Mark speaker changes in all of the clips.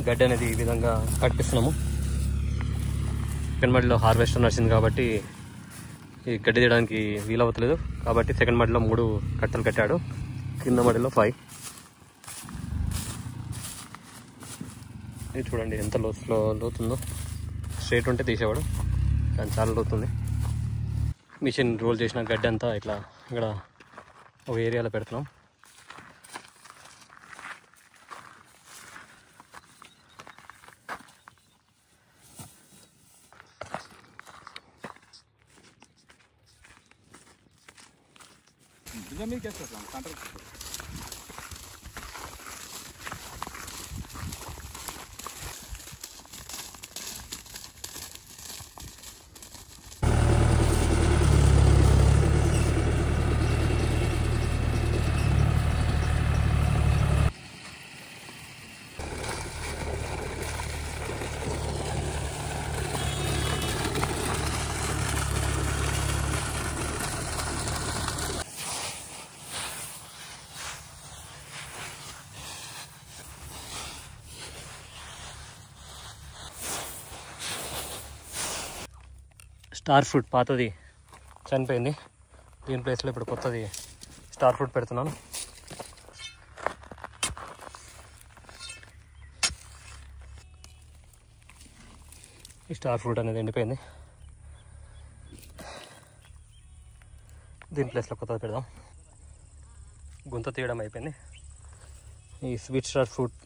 Speaker 1: గడ్డి అనేది ఈ విధంగా కట్టిస్తున్నాము. సెకండ్ మడిలో హార్వెస్టర్ నడిచింది కాబట్టి ఈ గడ్డి తీయడానికి వీలవుతలేదు. కాబట్టి సెకండ్ మడిలో 3 కట్టలు కట్టాడు, కింద మడిలో 5. ఇది చూడండి ఎంత లోతుందో. స్ట్రైట్ ఉంటే తీసేవాడు, కానీ చాలా లోతుంది. మిషన్ రోల్ చేసిన గడ్డి అంతా ఇట్లా ఇక్కడ ఒక ఏరియాలో పెడుతున్నాం. స్టార్ ఫ్రూట్ పాతది చనిపోయింది, దీని ప్లేస్లో ఇప్పుడు కొత్తది స్టార్ ఫ్రూట్ పెడుతున్నాను. ఈ స్టార్ ఫ్రూట్ అనేది ఎండిపోయింది, దీని ప్లేస్లో కొత్తది పెడదాం. గుంత తీయడం అయిపోయింది. ఈ స్వీట్ స్టార్ ఫ్రూట్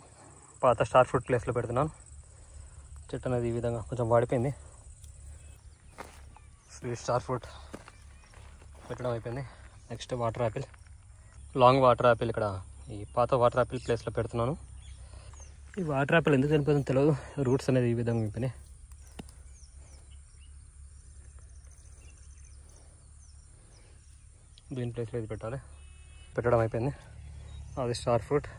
Speaker 1: పాత స్టార్ ఫ్రూట్ ప్లేస్లో పెడుతున్నాను. చెట్టు అనేది ఈ విధంగా కొంచెం వాడిపోయింది. స్వీట్ స్టార్ ఫ్రూట్ పెట్టడం అయిపోయింది. Next water Apple, long water Apple ఇక్కడ ఈ పాత వాటర్ యాపిల్ ప్లేస్లో పెడుతున్నాను. ఈ వాటర్ యాపిల్ ఎందుకు చనిపోతుందో తెలియదు, రూట్స్ అనేది ఈ విధంగా అయిపోయినాయి. దీని ప్లేస్లో ఇది పెట్టాలి, పెట్టడం అయిపోయింది. అది స్టార్ ఫ్రూట్,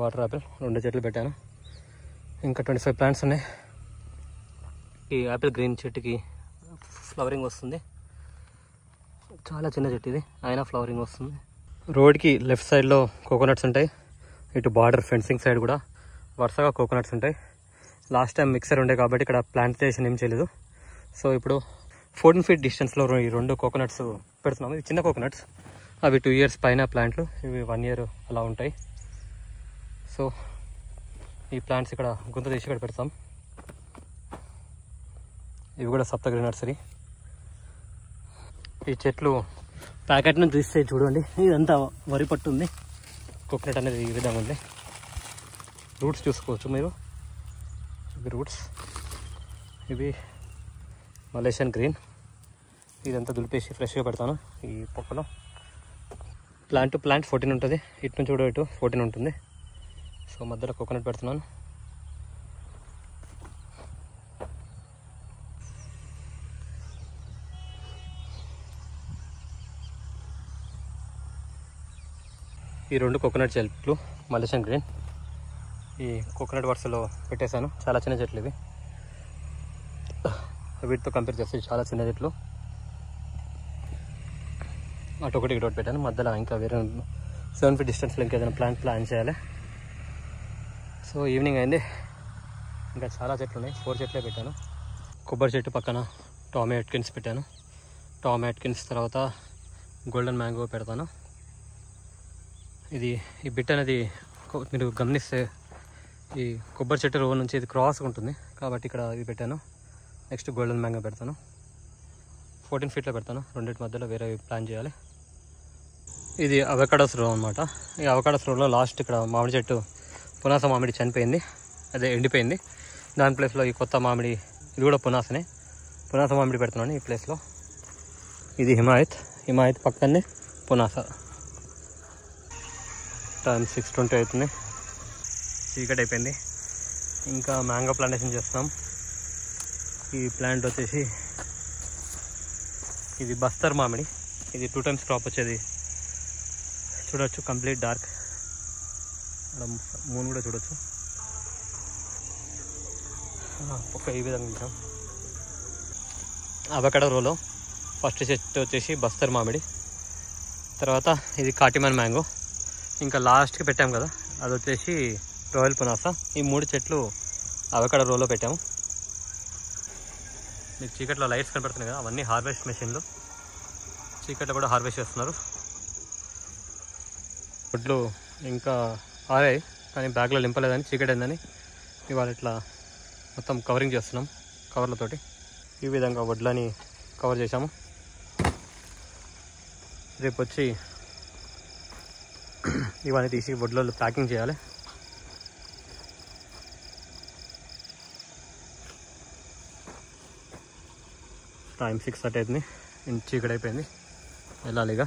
Speaker 1: వాటర్ యాపిల్ 2 చెట్లు పెట్టాను. ఇంకా 25 ప్లాంట్స్ ఉన్నాయి. ఈ యాపిల్ గ్రీన్ చెట్టుకి ఫ్లవరింగ్ వస్తుంది, చాలా చిన్న చెట్టు ఇది, అయినా ఫ్లవరింగ్ వస్తుంది. రోడ్కి లెఫ్ట్ సైడ్లో కోకోనట్స్ ఉంటాయి, ఇటు బార్డర్ ఫెన్సింగ్ సైడ్ కూడా వరుసగా కోకోనట్స్ ఉంటాయి. లాస్ట్ టైం మిక్సర్ ఉండే కాబట్టి ఇక్కడ ప్లాంటేషన్ ఏం చేయలేదు. సో ఇప్పుడు 14 feet డిస్టెన్స్లో ఈ 2 కోకోనట్స్ పెడుతున్నాము. ఇవి చిన్న కోకోనట్స్, అవి 2 years పైన ప్లాంట్లు, ఇవి 1 year అలా ఉంటాయి. సో ఈ ప్లాంట్స్ ఇక్కడ గుంత తీసి ఇక్కడ పెడతాం. ఇవి కూడా సప్తగిరి నర్సరీ. ఈ చెట్లు ప్యాకెట్ నుంచి తీస్తే చూడండి, ఇదంతా వరి పట్టు ఉంది. కోకోనట్ అనేది ఈ విధంగా ఉంది. రూట్స్ చూసుకోవచ్చు మీరు, ఇవి రూట్స్. ఇవి మలేషియన్ గ్రీన్. ఇదంతా దులిపేసి ఫ్రెష్గా పెడతాను ఈ పొక్కలో. ప్లాంట్ టు ప్లాంట్ 14 ఉంటుంది, ఇటు నుంచి కూడా ఇటు 14 ఉంటుంది. సో మధ్యలో కోకోనట్ పెడుతున్నాను. ఈ 2 కోకోనట్ చెట్లు మలేషియన్ గ్రీన్ ఈ కోకోనట్ వరుసలో పెట్టేశాను. చాలా చిన్న చెట్లు ఇవి, వీటితో కంపేర్ చేస్తే చాలా చిన్న చెట్లు. అటు ఒకటి ఇటు పెట్టాను. మధ్యలో ఇంకా వేరే 7 feet డిస్టెన్స్లో ఇంకేదైనా ప్లాన్ చేయాలి. సో ఈవినింగ్ అయింది, ఇంకా చాలా చెట్లు ఉన్నాయి. 4 చెట్లే పెట్టాను. కొబ్బరి చెట్టు పక్కన టామీ అట్కిన్స్ పెట్టాను. టామీ అట్కిన్స్ తర్వాత గోల్డెన్ మ్యాంగో పెడతాను. ఈ బిట్ అనేది మీరు గమనిస్తే ఈ కొబ్బరి చెట్టు రో నుంచి ఇది క్రాస్గా ఉంటుంది కాబట్టి ఇక్కడ ఇది పెట్టాను. నెక్స్ట్ గోల్డెన్ మ్యాంగో పెడతాను. 14 feetలో పెడతాను. రెండింటి మధ్యలో వేరే ప్లాన్ చేయాలి. ఇది అవకాడోస్ రో అనమాట. ఈ అవకాడోస్ రోలో లాస్ట్ ఇక్కడ మామిడి చెట్టు పునాస మామిడి చనిపోయింది, అదే ఎండిపోయింది. దాని ప్లేస్లో ఈ కొత్త మామిడి, ఇది కూడా పునాస మామిడి పెడుతున్నాను ఈ ప్లేస్లో. ఇది హిమాయత్ పక్కనే పునాస. టైం 6:20 అవుతుంది, చీకటి అయిపోయింది. ఇంకా మ్యాంగో ప్లాంటేషన్ చేస్తున్నాం. ఈ ప్లాంట్ వచ్చేసి ఇది బస్తర్ మామిడి. ఇది 2 times క్రాప్ వచ్చేది. చూడొచ్చు కంప్లీట్ డార్క్, మూన్ కూడా చూడొచ్చు. ఒక ఈ విధంగా చూసాం. అవకాడో రోలో ఫస్ట్ చెట్టు వచ్చేసి బస్తర్ మామిడి, తర్వాత ఇది కాటిమన్ మ్యాంగో, ఇంకా లాస్ట్కి పెట్టాం కదా అది వచ్చేసి రోయల్ పునాస. ఈ 3 చెట్లు అవకాడో రోలో పెట్టాము. మీకు చీకట్లో లైట్స్ కనపడుతున్నాయి కదా, అవన్నీ హార్వెస్ట్ మెషిన్లు. చీకట్లో కూడా హార్వెస్ట్ చేస్తున్నారు. వడ్లు ఇంకా ఆరాయి కానీ బ్యాగ్లో నింపలేదని, చీకటి అయిందని ఇవాళ ఇట్లా మొత్తం కవరింగ్ చేస్తున్నాం కవర్లతోటి. ఈ విధంగా వడ్లని కవర్ చేసాము. రేపు వచ్చి ఇవన్నీ తీసి వడ్లలో ప్యాకింగ్ చేయాలి. టైం 6:30 అవుతుంది. చీకటి అయిపోయింది, వెళ్ళాలి ఇక.